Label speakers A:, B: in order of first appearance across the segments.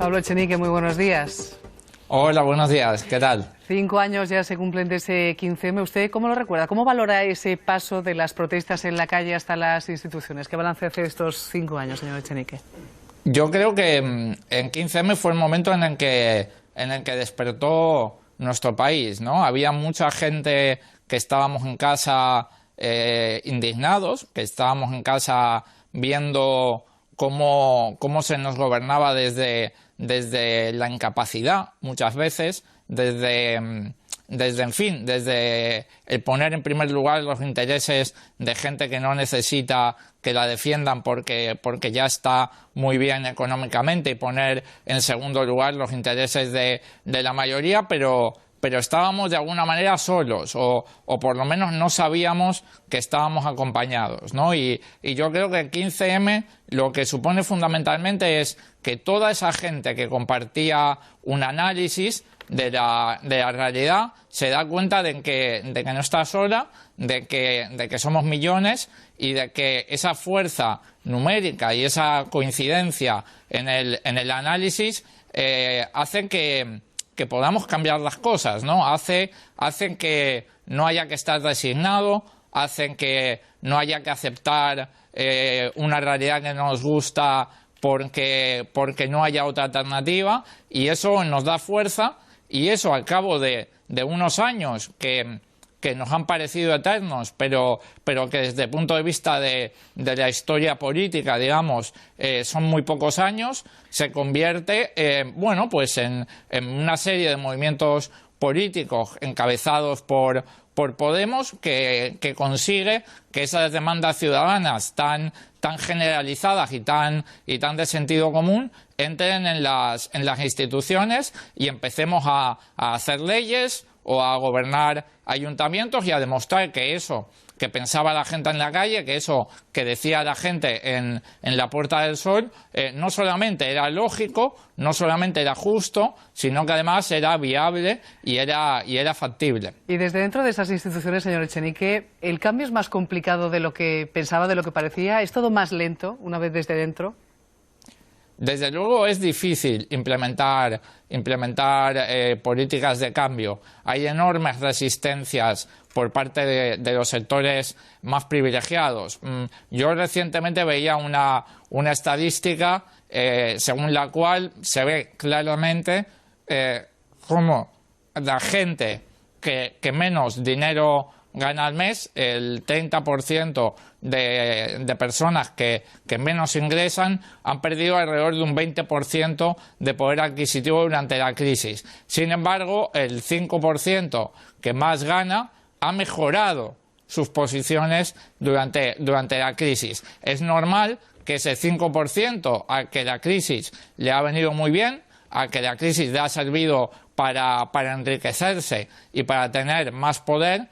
A: Pablo Echenique, muy buenos días.
B: Hola, buenos días, ¿qué tal?
A: 5 años ya se cumplen de ese 15M. ¿Usted cómo lo recuerda? ¿Cómo valora ese paso de las protestas en la calle hasta las instituciones? ¿Qué balance hace de estos 5 años, señor Echenique?
B: Yo creo que en 15M fue el momento en el que despertó nuestro país, ¿no? Había mucha gente que estábamos en casa indignados, que estábamos en casa viendo cómo se nos gobernaba desde la incapacidad, muchas veces, desde el poner en primer lugar los intereses de gente que no necesita que la defiendan porque ya está muy bien económicamente, y poner en segundo lugar los intereses de la mayoría, pero estábamos de alguna manera solos, o por lo menos no sabíamos que estábamos acompañados, ¿no? Y yo creo que el 15M lo que supone fundamentalmente es que toda esa gente que compartía un análisis de la realidad se da cuenta de que no está sola, de que somos millones, y de que esa fuerza numérica y esa coincidencia en el análisis hacen que podamos cambiar las cosas, ¿no? Hacen que no haya que estar resignado, hacen que no haya que aceptar una realidad que no nos gusta porque no haya otra alternativa, y eso nos da fuerza, y eso al cabo de unos años que nos han parecido eternos, pero que desde el punto de vista de la historia política, digamos, son muy pocos años, se convierte pues en una serie de movimientos políticos encabezados por Podemos, que consigue que esas demandas ciudadanas tan generalizadas y tan de sentido común entren en las instituciones, y empecemos a hacer leyes o a gobernar ayuntamientos, y a demostrar que eso que pensaba la gente en la calle, que eso que decía la gente en la Puerta del Sol, no solamente era lógico, no solamente era justo, sino que además era viable y era factible.
A: Y desde dentro de esas instituciones, señor Echenique, ¿el cambio es más complicado de lo que pensaba, de lo que parecía? ¿Es todo más lento una vez desde dentro?
B: Desde luego es difícil implementar políticas de cambio. Hay enormes resistencias por parte de los sectores más privilegiados. Yo recientemente veía una estadística según la cual se ve claramente cómo la gente que menos dinero gana al mes, el 30% de personas que menos ingresan, han perdido alrededor de un 20% de poder adquisitivo durante la crisis. Sin embargo, el 5% que más gana ha mejorado sus posiciones durante la crisis. Es normal que ese 5% al que la crisis le ha venido muy bien, al que la crisis le ha servido para enriquecerse y para tener más poder,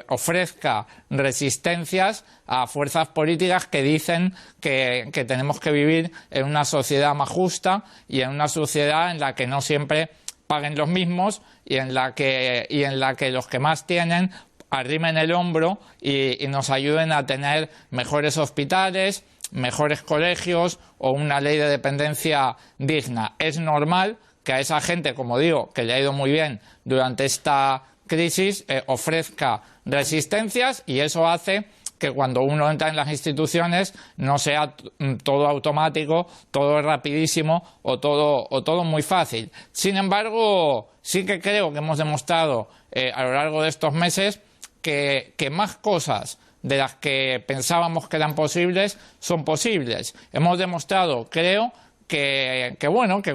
B: ofrezca resistencias a fuerzas políticas que dicen que tenemos que vivir en una sociedad más justa, y en una sociedad en la que no siempre paguen los mismos, y en la que los que más tienen arrimen el hombro y nos ayuden a tener mejores hospitales, mejores colegios o una ley de dependencia digna. Es normal que a esa gente, como digo, que le ha ido muy bien durante esta crisis, ofrezca resistencias, y eso hace que cuando uno entra en las instituciones no sea todo automático, todo rapidísimo o todo muy fácil. Sin embargo, sí que creo que hemos demostrado a lo largo de estos meses que más cosas de las que pensábamos que eran posibles son posibles. Hemos demostrado, creo, que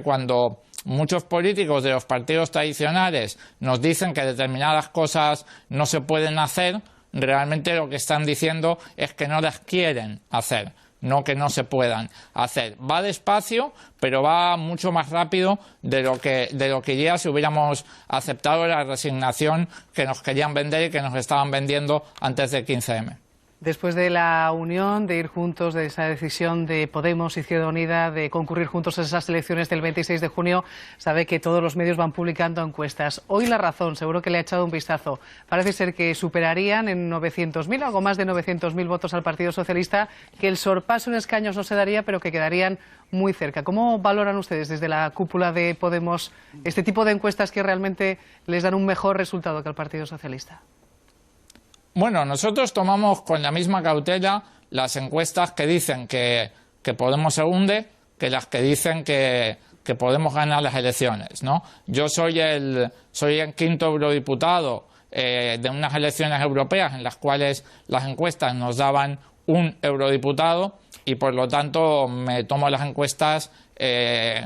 B: cuando muchos políticos de los partidos tradicionales nos dicen que determinadas cosas no se pueden hacer, realmente lo que están diciendo es que no las quieren hacer, no que no se puedan hacer. Va despacio, pero va mucho más rápido de lo que iría si hubiéramos aceptado la resignación que nos querían vender y que nos estaban vendiendo antes del 15M.
A: Después de la unión, de ir juntos, de esa decisión de Podemos, Izquierda Unida, de concurrir juntos a esas elecciones del 26 de junio, sabe que todos los medios van publicando encuestas. Hoy La Razón, seguro que le ha echado un vistazo. Parece ser que superarían en 900.000, algo más de 900.000 votos al Partido Socialista, que el sorpaso en escaños no se daría, pero que quedarían muy cerca. ¿Cómo valoran ustedes desde la cúpula de Podemos este tipo de encuestas que realmente les dan un mejor resultado que al Partido Socialista?
B: Bueno, nosotros tomamos con la misma cautela las encuestas que dicen que Podemos se hunde que las que dicen que Podemos ganar las elecciones, ¿no? Yo soy el quinto eurodiputado de unas elecciones europeas en las cuales las encuestas nos daban un eurodiputado y por lo tanto me tomo las encuestas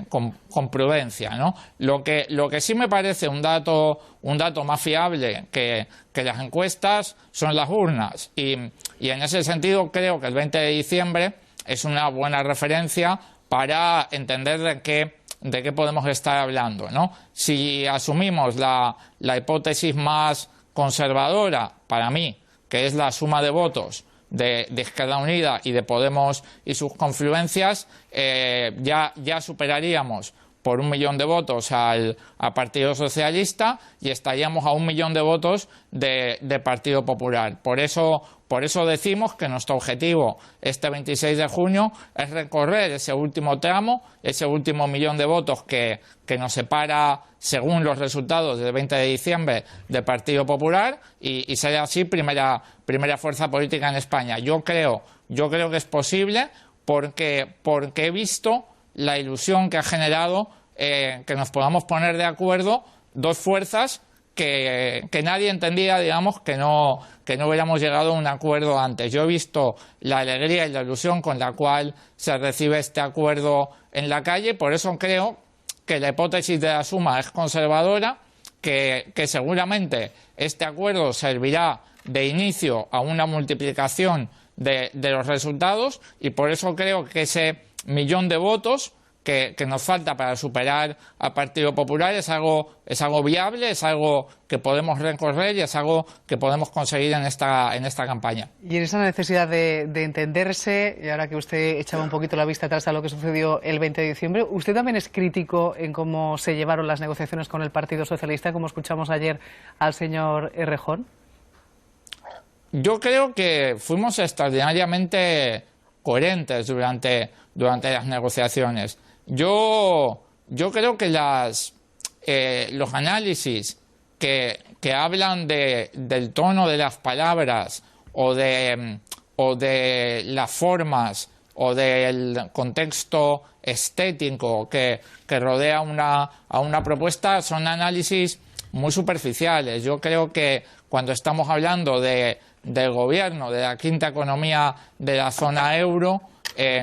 B: con prudencia, ¿no? Lo que sí me parece un dato más fiable que las encuestas son las urnas y en ese sentido creo que el 20 de diciembre es una buena referencia para entender de qué podemos estar hablando, ¿no? Si asumimos la hipótesis más conservadora para mí, que es la suma de votos de Izquierda Unida y de Podemos y sus confluencias, ya superaríamos por 1 millón de votos al Partido Socialista y estaríamos a 1 millón de votos de Partido Popular. Por eso decimos que nuestro objetivo este 26 de junio es recorrer ese último tramo, ese último 1 millón de votos que nos separa, según los resultados del 20 de diciembre, del Partido Popular y ser así primera fuerza política en España. Yo creo que es posible porque he visto la ilusión que ha generado que nos podamos poner de acuerdo dos fuerzas que nadie entendía, digamos, que no hubiéramos llegado a un acuerdo antes. Yo he visto la alegría y la ilusión con la cual se recibe este acuerdo en la calle, por eso creo que la hipótesis de la suma es conservadora, que seguramente este acuerdo servirá de inicio a una multiplicación de los resultados y por eso creo que ese 1 millón de votos que nos falta para superar al Partido Popular es algo viable, es algo que podemos recorrer y es algo que podemos conseguir en esta campaña.
A: Y en esa necesidad de entenderse, y ahora que usted echaba un poquito la vista atrás a lo que sucedió el 20 de diciembre, ¿usted también es crítico en cómo se llevaron las negociaciones con el Partido Socialista, como escuchamos ayer al señor Errejón?
B: Yo creo que fuimos extraordinariamente coherentes durante las negociaciones. Yo creo que los análisis que hablan del tono de las palabras o de las formas o del contexto estético que rodea a una propuesta son análisis muy superficiales. Yo creo que cuando estamos hablando del gobierno, de la quinta economía de la zona euro,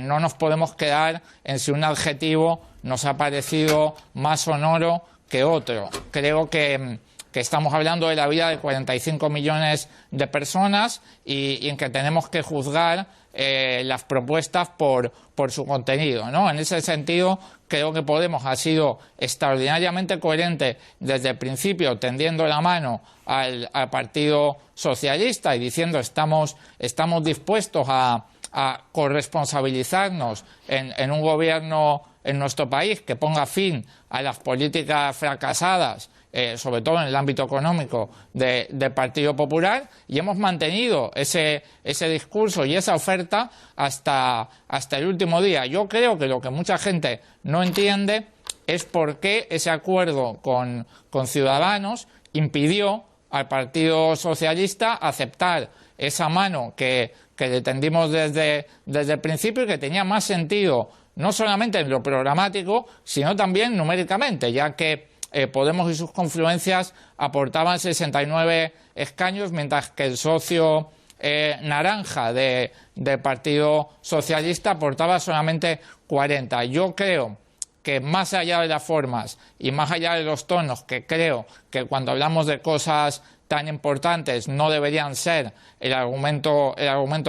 B: no nos podemos quedar en si un adjetivo nos ha parecido más sonoro que otro. Creo que estamos hablando de la vida de 45 millones de personas y en que tenemos que juzgar las propuestas por su contenido, ¿no? En ese sentido, creo que Podemos ha sido extraordinariamente coherente desde el principio, tendiendo la mano al Partido Socialista y diciendo estamos dispuestos a corresponsabilizarnos en un gobierno en nuestro país que ponga fin a las políticas fracasadas, sobre todo en el ámbito económico del Partido Popular, y hemos mantenido ese discurso y esa oferta hasta el último día. Yo creo que lo que mucha gente no entiende es por qué ese acuerdo con Ciudadanos impidió al Partido Socialista aceptar esa mano que le tendimos desde el principio y que tenía más sentido no solamente en lo programático, sino también numéricamente, ya que Podemos y sus confluencias aportaban 69 escaños, mientras que el socio naranja del Partido Socialista aportaba solamente 40. Yo creo que más allá de las formas y más allá de los tonos, que creo que cuando hablamos de cosas tan importantes no deberían ser el argumento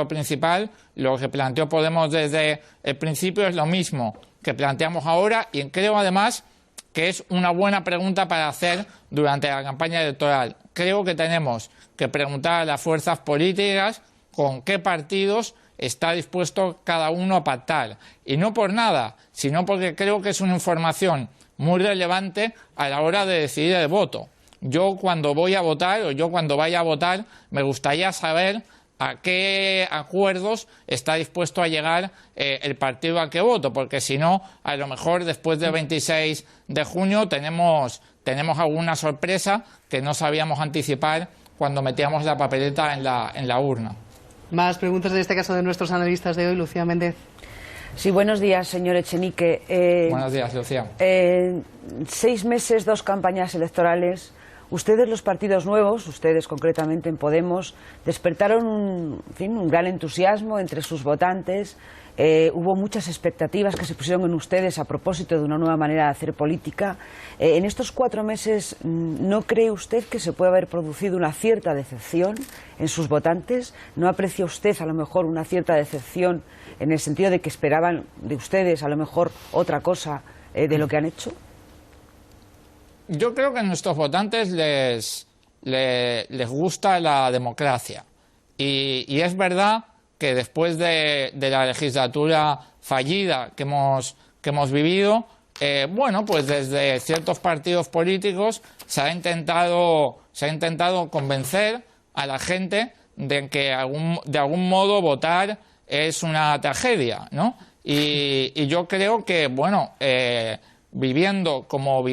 B: principal, lo que planteó Podemos desde el principio es lo mismo que planteamos ahora y creo además que es una buena pregunta para hacer durante la campaña electoral. Creo que tenemos que preguntar a las fuerzas políticas con qué partidos está dispuesto cada uno a pactar. Y no por nada, sino porque creo que es una información muy relevante a la hora de decidir el voto. Yo cuando voy a votar, o yo cuando vaya a votar, me gustaría saber a qué acuerdos está dispuesto a llegar el partido al que voto, porque si no, a lo mejor después del 26 de junio tenemos alguna sorpresa que no sabíamos anticipar cuando metíamos la papeleta en la urna.
A: Más preguntas en este caso de nuestros analistas de hoy. Lucía Méndez.
C: Sí, buenos días, señor Echenique.
B: Buenos días, Lucía.
C: 6 meses, 2 campañas electorales. Ustedes, los partidos nuevos, ustedes concretamente en Podemos, despertaron un gran entusiasmo entre sus votantes. Hubo muchas expectativas que se pusieron en ustedes a propósito de una nueva manera de hacer política. En estos 4 meses, ¿no cree usted que se puede haber producido una cierta decepción en sus votantes? ¿No aprecia usted a lo mejor una cierta decepción en el sentido de que esperaban de ustedes a lo mejor otra cosa de lo que han hecho?
B: Yo creo que a nuestros votantes les gusta la democracia. Y es verdad que después de la legislatura fallida que hemos vivido, pues desde ciertos partidos políticos se ha intentado convencer a la gente de que de algún modo votar es una tragedia, ¿no? Y yo creo que, viviendo como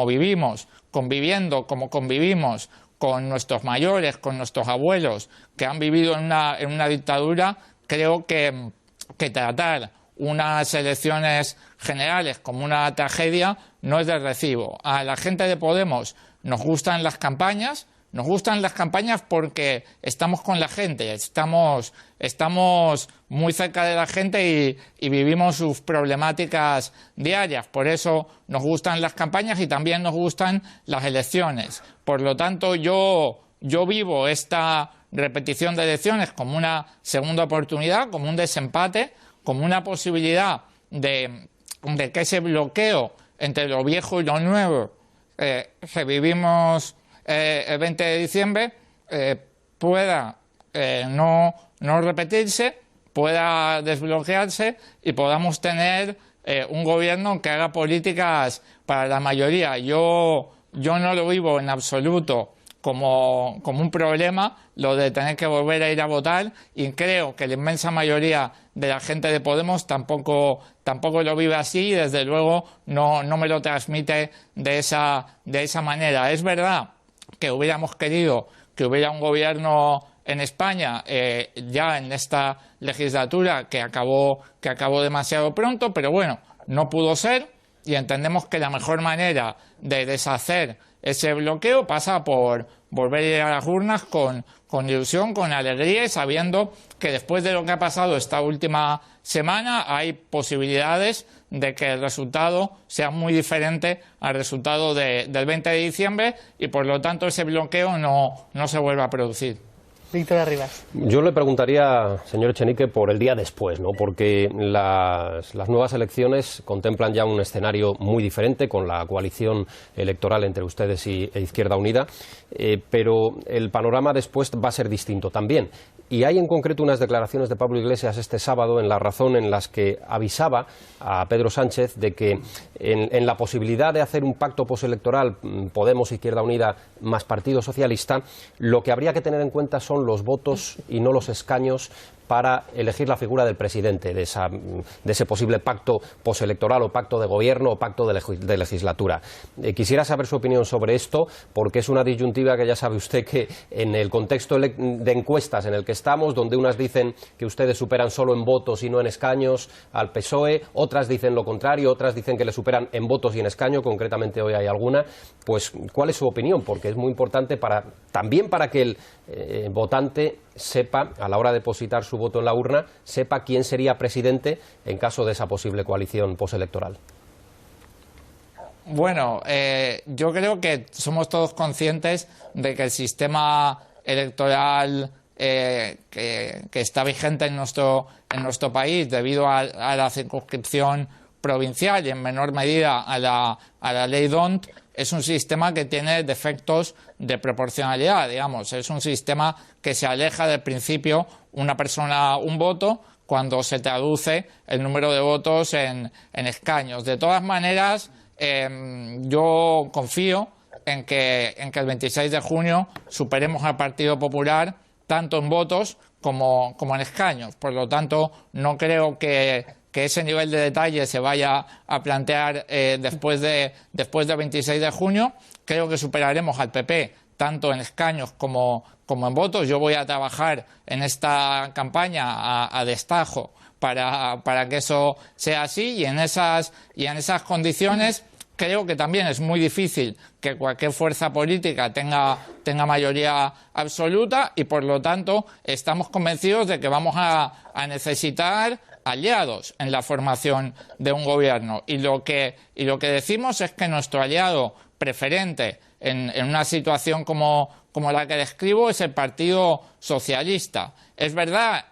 B: vivimos, conviviendo como convivimos con nuestros mayores, con nuestros abuelos que han vivido en una dictadura, creo que tratar unas elecciones generales como una tragedia no es de recibo. A la gente de Podemos nos gustan las campañas porque estamos con la gente, estamos muy cerca de la gente y vivimos sus problemáticas diarias. Por eso nos gustan las campañas y también nos gustan las elecciones. Por lo tanto, yo vivo esta repetición de elecciones como una segunda oportunidad, como un desempate, como una posibilidad de que ese bloqueo entre lo viejo y lo nuevo que vivimos el 20 de diciembre pueda no repetirse, pueda desbloquearse y podamos tener un gobierno que haga políticas para la mayoría. Yo no lo vivo en absoluto como un problema lo de tener que volver a ir a votar, y creo que la inmensa mayoría de la gente de Podemos tampoco lo vive así y desde luego no me lo transmite de esa manera. Es verdad que hubiéramos querido que hubiera un gobierno en España ya en esta legislatura que acabó demasiado pronto, pero bueno, no pudo ser, y entendemos que la mejor manera de deshacer ese bloqueo pasa por volver a ir a las urnas con ilusión, con alegría, y sabiendo que después de lo que ha pasado esta última semana hay posibilidades de que el resultado sea muy diferente al resultado del 20 de diciembre y por lo tanto ese bloqueo no se vuelva a producir.
A: Víctor Arribas.
D: Yo le preguntaría, señor Echenique, por el día después, ¿no? Porque las nuevas elecciones contemplan ya un escenario muy diferente con la coalición electoral entre ustedes e Izquierda Unida, pero el panorama después va a ser distinto también. Y hay en concreto unas declaraciones de Pablo Iglesias este sábado en La Razón en las que avisaba a Pedro Sánchez de que en la posibilidad de hacer un pacto postelectoral Podemos, Izquierda Unida más Partido Socialista, lo que habría que tener en cuenta son los votos y no los escaños para elegir la figura del presidente de ese posible pacto postelectoral o pacto de gobierno o pacto de legislatura. Quisiera saber su opinión sobre esto, porque es una disyuntiva que ya sabe usted que en el contexto de encuestas en el que estamos, donde unas dicen que ustedes superan solo en votos y no en escaños al PSOE, otras dicen lo contrario, otras dicen que le superan en votos y en escaño, concretamente hoy hay alguna. Pues, ¿cuál es su opinión? Porque es muy importante también para que el votante sepa, a la hora de depositar su voto en la urna, sepa quién sería presidente en caso de esa posible coalición postelectoral.
B: Bueno, yo creo que somos todos conscientes de que el sistema electoral que está vigente en nuestro país, debido a la circunscripción provincial y en menor medida a la ley DONT, es un sistema que tiene defectos de proporcionalidad, digamos, es un sistema que se aleja del principio una persona, un voto, cuando se traduce el número de votos en escaños. De todas maneras, yo confío en que el 26 de junio superemos al Partido Popular tanto en votos como en escaños. Por lo tanto, no creo que ese nivel de detalle se vaya a plantear después del 26 de junio. Creo que superaremos al PP tanto en escaños como en votos. Yo voy a trabajar en esta campaña a destajo para que eso sea así, y en esas condiciones creo que también es muy difícil que cualquier fuerza política tenga mayoría absoluta, y por lo tanto estamos convencidos de que vamos a necesitar aliados en la formación de un gobierno, y lo que decimos es que nuestro aliado preferente en una situación como la que describo es el Partido Socialista. Es verdad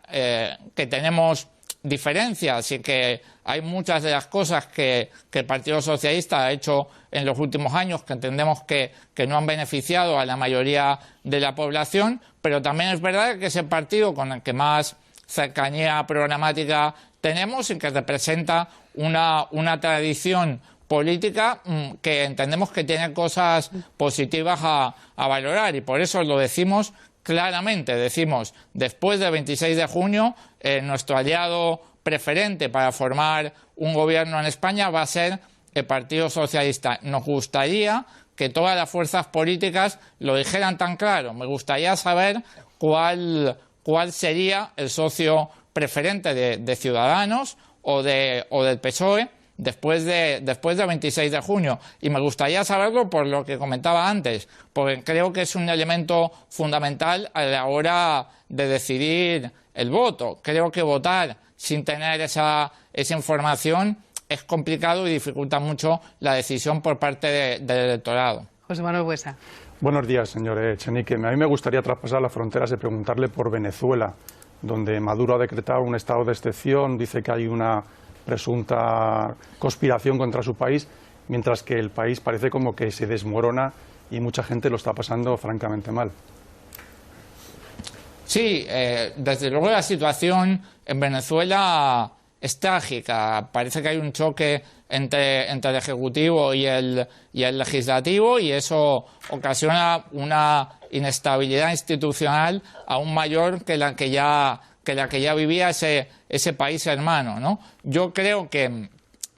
B: que tenemos diferencias y que hay muchas de las cosas que el Partido Socialista ha hecho en los últimos años que entendemos que no han beneficiado a la mayoría de la población, pero también es verdad que es el partido con el que más cercanía programática tenemos y que representa una tradición política que entendemos que tiene cosas positivas a valorar, y por eso lo decimos claramente. Decimos, después del 26 de junio, nuestro aliado preferente para formar un gobierno en España va a ser el Partido Socialista. Nos gustaría que todas las fuerzas políticas lo dijeran tan claro. Me gustaría saber cuál sería el socio preferente de Ciudadanos o del PSOE después del 26 de junio. Y me gustaría saberlo por lo que comentaba antes, porque creo que es un elemento fundamental a la hora de decidir el voto. Creo que votar sin tener esa información es complicado y dificulta mucho la decisión por parte del electorado.
A: José Manuel Buesa.
E: Buenos días, señor Echenique. A mí me gustaría traspasar las fronteras y preguntarle por Venezuela, donde Maduro ha decretado un estado de excepción, dice que hay una presunta conspiración contra su país, mientras que el país parece como que se desmorona y mucha gente lo está pasando francamente mal.
B: Sí, desde luego la situación en Venezuela es trágica. Parece que hay un choque entre el Ejecutivo y el Legislativo, y eso ocasiona una inestabilidad institucional aún mayor que la que ya vivía ese país hermano, ¿no? Yo creo que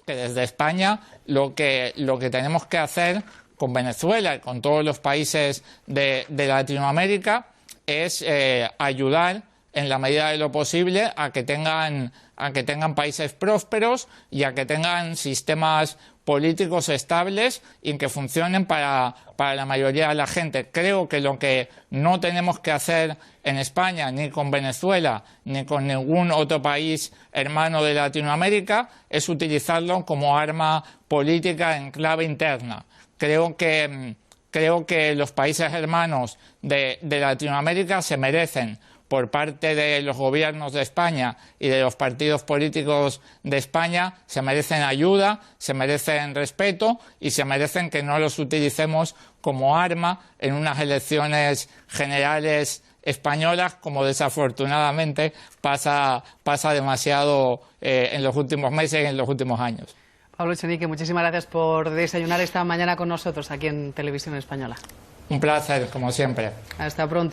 B: desde España lo que tenemos que hacer con Venezuela y con todos los países de Latinoamérica es ayudar en la medida de lo posible a que tengan países prósperos y a que tengan sistemas políticos estables y que funcionen para la mayoría de la gente. Creo que lo que no tenemos que hacer en España, ni con Venezuela, ni con ningún otro país hermano de Latinoamérica, es utilizarlo como arma política en clave interna. Creo que los países hermanos de Latinoamérica se merecen, por parte de los gobiernos de España y de los partidos políticos de España, se merecen ayuda, se merecen respeto y se merecen que no los utilicemos como arma en unas elecciones generales españolas, como desafortunadamente pasa demasiado en los últimos meses y en los últimos años.
A: Pablo Echenique, muchísimas gracias por desayunar esta mañana con nosotros aquí en Televisión Española.
B: Un placer, como siempre.
A: Hasta pronto.